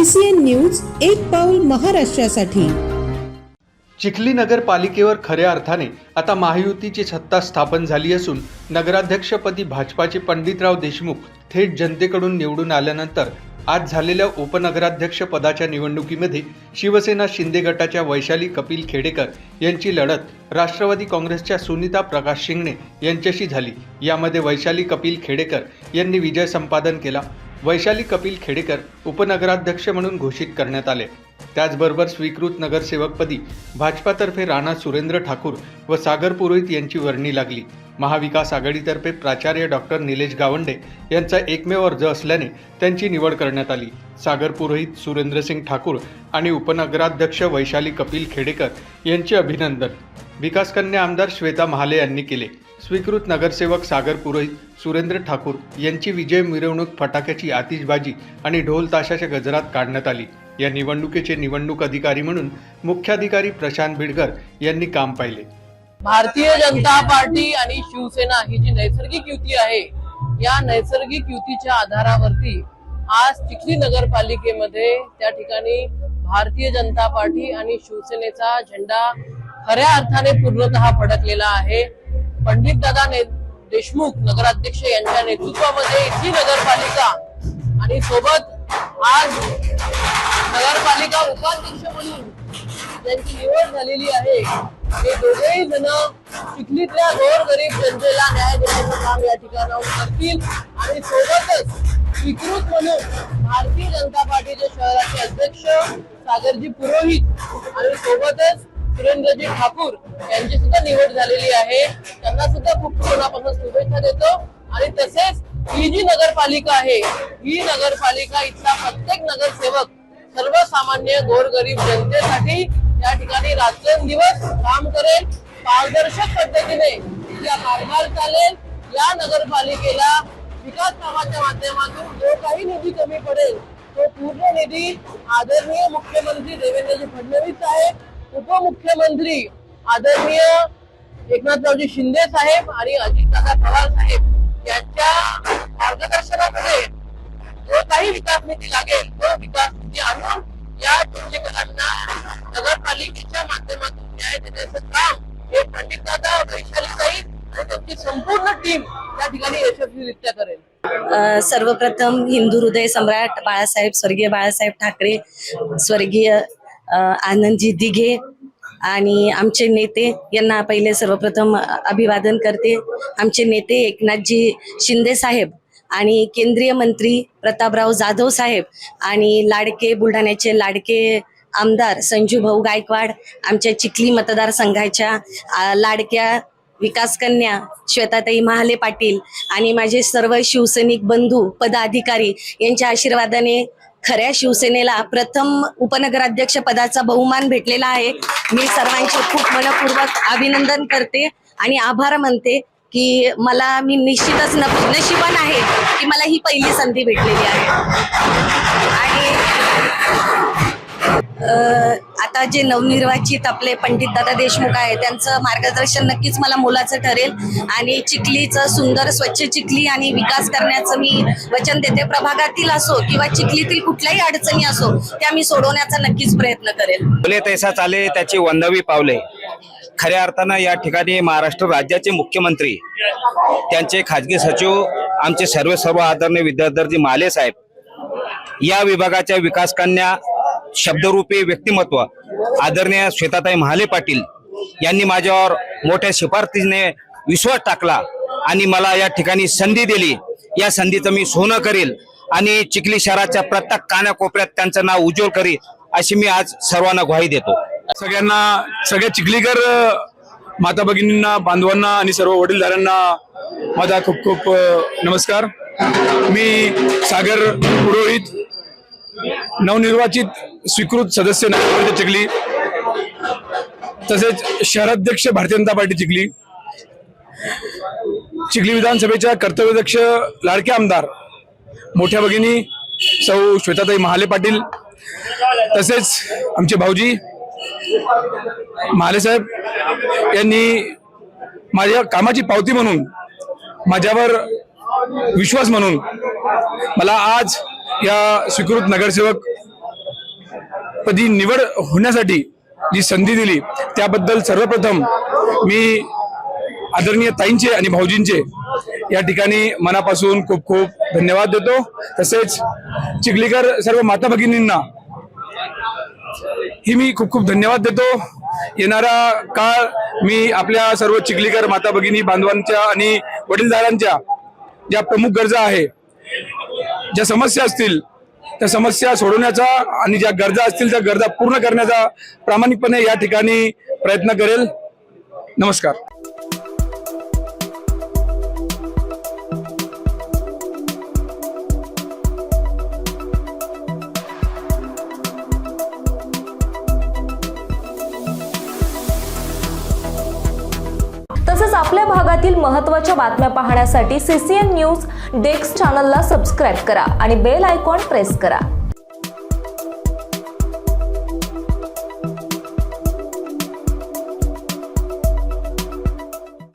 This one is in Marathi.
ICN न्यूज एक पाऊल महाराष्ट्रासाठी। चिखली नगरपालिकेवर खऱ्या अर्थाने आता महायुतीची सत्ता स्थापन झाली असून नगराध्यक्षपदी भाजपाचे पंडितराव देशमुख थेट जनतेकडून निवडून आल्यानंतर आज झालेल्या उपनगराध्यक्ष पदाच्या निवडणुकीमध्ये शिवसेना शिंदे गटाच्या वैशाली कपिल खेडेकर यांची लढत राष्ट्रवादी काँग्रेसच्या सुनीता प्रकाश शिंगणे यांच्याशी झाली। यामध्ये वैशाली कपिल खेडेकर यांनी विजय संपादन केला। वैशाली कपिल खेडेकर उपनगराध्यक्ष म्हणून घोषित करण्यात आले। त्याचबरोबर स्वीकृत नगरसेवकपदी भाजपातर्फे राणा सुरेंद्र ठाकूर व सागर पुरोहित यांची वर्णी लागली। महाविकास आघाडीतर्फे प्राचार्य डॉक्टर निलेश गावंडे यांचा एकमेव अर्ज असल्याने त्यांची निवड करण्यात आली। सागर पुरोहित, सुरेंद्रसिंग ठाकूर आणि उपनगराध्यक्ष वैशाली कपिल खेडेकर यांचे अभिनंदन विकासकन्या आमदार श्वेता महाले यांनी केले। स्वीकृत नगरसेवक सागर पुरोहित, सुरेंद्र ठाकूर यांची विजय मिरवणूक फटाक्याची आतिषबाजी आणि ढोल ताशाच्या गजरात काढण्यात आली। या निवडणुकीचे निवडणूक अधिकारी म्हणून मुख्याधिकारी प्रशांत बिडकर यांनी काम पाहिले। भारतीय जनता पार्टी आणि शिवसेना ही जी नैसर्गिक युती आहे, या नैसर्गिक युतीच्या आधारावरती आज चिखली नगरपालिकेमध्ये त्या ठिकाणी भारतीय जनता पार्टी आणि शिवसेनेचा झेंडा खऱ्या अर्थाने पूर्णतः फडकलेला आहे। पंडित दादा देशमुख नगराध्यक्ष यांच्या नेतृत्वामध्ये इथली नगरपालिका आणि सोबत आज नगरपालिका उपाध्यक्ष म्हणून ज्यांची निवड झालेली आहे, हे दोघेही जण चिखलीतल्या गोरगरीब जनतेला न्याय देण्याचं काम या ठिकाणाहून करतील आणि सोबतच स्वीकृत म्हणून भारतीय जनता पार्टीचे शहराचे अध्यक्ष सागरजी पुरोहित आणि सोबतच सुरेंद्रजी ठाकूर यांची सुद्धा निवड झालेली आहे। त्यांना सुद्धा खूप मनापासून शुभेच्छा देतो आणि तसेच ही जी नगरपालिका आहे, ही नगरपालिका इथला प्रत्येक नगरसेवक सर्वसामान्य गोरगरीब जनतेसाठी या ठिकाणी रात्रंदिवस काम करेल, पारदर्शक पद्धतीने या कारभार चालेल। या नगरपालिकेला विकास कामाच्या माध्यमातून जो काही निधी कमी पडेल तो पूर्ण निधी आदरणीय मुख्यमंत्री देवेंद्रजी फडणवीस साहेब, उपमुख्यमंत्री आदरणीय एकनाथरावजी शिंदे साहेब आणि अजितदादा पवार साहेब यांच्या मार्गदर्शनामध्ये जो काही विकास निधी लागेल तो विकास निधी आणून या चिखलीकरांना नगरपालिकेच्या माध्यमातून न्याय देण्याचं काम हे पंडितदादा, वैशाली साहेब आणि त्यांची संपूर्ण टीम या ठिकाणी यशस्वीरित्या करेल। सर्वप्रथम हिंदू हृदय सम्राट बाळासाहेब, स्वर्गीय बाळासाहेब ठाकरे, स्वर्गीय आनंदजी दिघे आणि आमचे नेते यांना पहिले सर्वप्रथम अभिवादन करते। आमचे नेते एकनाथजी शिंदे साहेब आणि केंद्रीय मंत्री प्रतापराव जाधव साहेब आणि लाडके बुलढाण्याचे लाडके आमदार संजू भाऊ गायकवाड, आमच्या चिखली मतदारसंघाच्या लाडक्या विकासकन्या श्वेताताई महाले पाटील आणि माझे सर्व शिवसैनिक बंधू पदाधिकारी यांच्या आशीर्वादाने खऱ्या शिवसेनेला प्रथम उपनगराध्यक्ष पदाचा बहुमान भेटलेला आहे। मी सर्वांचे खूप मनपूर्वक अभिनंदन करते आणि आभार मानते की मी निश्चितच नशिबान आहे की मला ही पहिली संधी भेटलेली आहे। आणि आता जे नवनिर्वाचित आपले पंडित दादा देशमुख आहे त्यांचं मार्गदर्शन नक्कीच मला मोलाचं ठरेल आणि चिखलीचं सुंदर स्वच्छ चिखली आणि विकास करण्याचं मी वचन देते। प्रभागातील असो किंवा चिखलीतील कुठल्याही अडचणी असो त्या मी सोडवण्याचा नक्कीच प्रयत्न करेल। बोले तैसा चाले त्याची वंदावी पावले। खऱ्या अर्थानं या ठिकाणी महाराष्ट्र राज्याचे मुख्यमंत्री, त्यांचे खाजगी सचिव, आमचे सर्व आदरणीय विद्याधरजी महाले साहेब, या विभागाच्या विकासकन्या शब्दरूपी व्यक्तिमत्व आदरणीय श्वेताताई महाले पाटील यांनी माझ्यावर मोठ्या शिफारसीने विश्वास टाकला आणि मला या ठिकाणी संधी दिली। या संधीचं मी सोनं करेल आणि चिखली शहराच्या प्रत्येक कानाकोपऱ्यात त्यांचं नाव उज्ज्वल करील अशी मी आज सर्वांना ग्वाही देतो। सगळ्या चिखलीकर माता भगिनींना, बांधवांना आणि सर्व वडीलधाऱ्यांना माझा खूप खूप नमस्कार। मी सागर पुरोहित, नवनिर्वाचित स्वीकृत सदस्य नगरपालिका चिखली, तसेच शहराध्यक्ष भारतीय जनता पार्टी चिखली, चिखली विधानसभेच्या कर्तव्यदक्ष लाडके आमदार मोठ्या भगिनी सौ श्वेताताई महाले पाटील, तसेच आमचे भाऊजी महाले साहेब यांनी माझ्या कामाची पावती म्हणून, माझ्यावर विश्वास म्हणून मला आज या स्वीकृत नगरसेवक पदी निवड होण्यासाठी जी संधी दिली त्याबद्दल सर्वप्रथम मी आदरणीय ताईंचे आणि भाऊजींचे या ठिकाणी मनापासून खूप खूप धन्यवाद देतो. तसेच चिखलीकर सर्व माता भगिनींना ही मी खूप खूप धन्यवाद देतो. येणारा काळ मी आपल्या सर्व चिखलीकर माता भगिनी बांधवांच्या आणि वडीलधारांच्या ज्या प्रमुख गरजा आहे, ज्या समस्या असतील त्या समस्या सोडवण्याचा आणि ज्या गरजा असतील त्या गरजा पूर्ण करण्याचा प्रामाणिकपणे या ठिकाणी प्रयत्न करेल. नमस्कार. तसेच आपल्या भागातील महत्त्वाच्या बातम्या पाहण्यासाठी CCN न्यूज डेस्क चॅनलला सबस्क्राईब करा आणि बेल आयकॉन प्रेस करा.